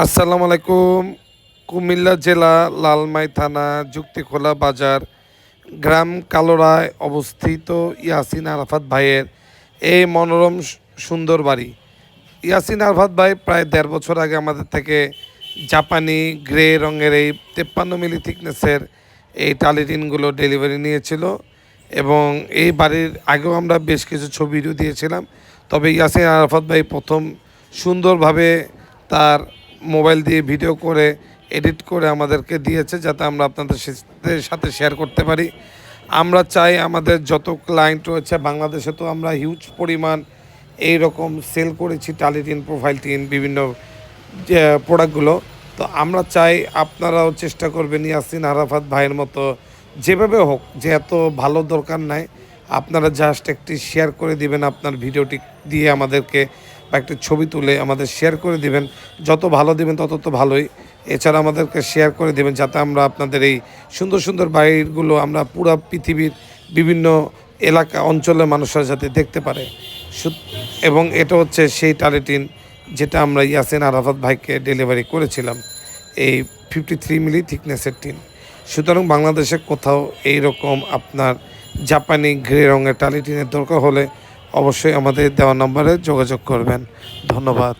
আসসালামু আলাইকুম। কুমিল্লা জেলা লালমাই থানা যুক্তিখোলা বাজার গ্রাম কালোরায় অবস্থিত ইয়াসিন আরাফাত ভাইয়ের এই মনোরম সুন্দর বাড়ি। ইয়াসিন আরাফাত ভাই প্রায় ১.৫ বছর আগে আমাদের থেকে জাপানি গ্রে রঙের এই ৫৩ মিলি থিকনেসের এই টালিটিনগুলো ডেলিভারি নিয়েছিল এবং এই বাড়ির আগেও আমরা বেশ কিছু ছবি ভিডিও দিয়েছিলাম। তবে ইয়াসিন আরাফাত ভাই প্রথম সুন্দরভাবে তার মোবাইল দিয়ে ভিডিও করে এডিট করে আমাদেরকে দিয়েছে, যাতে আমরা আপনাদের সাথে শেয়ার করতে পারি। আমরা চাই আমাদের যত ক্লায়েন্ট রয়েছে বাংলাদেশে, তো আমরা হিউজ পরিমাণ এই রকম সেল করেছি টালিটিন, প্রোফাইল টিন, বিভিন্ন যে প্রোডাক্টগুলো। তো আমরা চাই আপনারাও চেষ্টা করবেন ইয়াসিন আরাফাত ভাইয়ের মতো, যেভাবে হোক, যে এত ভালো দরকার নাই, আপনারা জাস্ট একটি শেয়ার করে দিবেন আপনার ভিডিওটি দিয়ে আমাদেরকে, বা একটি ছবি তুলে আমাদের শেয়ার করে দিবেন। যত ভালো দিবেন তত তো ভালোই। এছাড়া আমাদেরকে শেয়ার করে দেবেন, যাতে আমরা আপনাদের এই সুন্দর সুন্দর বাড়িগুলো আমরা পুরো পৃথিবীর বিভিন্ন এলাকা অঞ্চলের মানুষরা যাতে দেখতে পারে। এবং এটা হচ্ছে সেই টালিটিন যেটা আমরা ইয়াসিন আরাফাত ভাইকে ডেলিভারি করেছিলাম, এই 53 মিলি থিকনেসের টিন। সুতরাং বাংলাদেশে কোথাও এই রকম আপনার জাপানি গ্রে রঙের টালিটিনের দরকার হলে অবশ্যই আমাদের দেওয়া নম্বরে যোগাযোগ করবেন। ধন্যবাদ।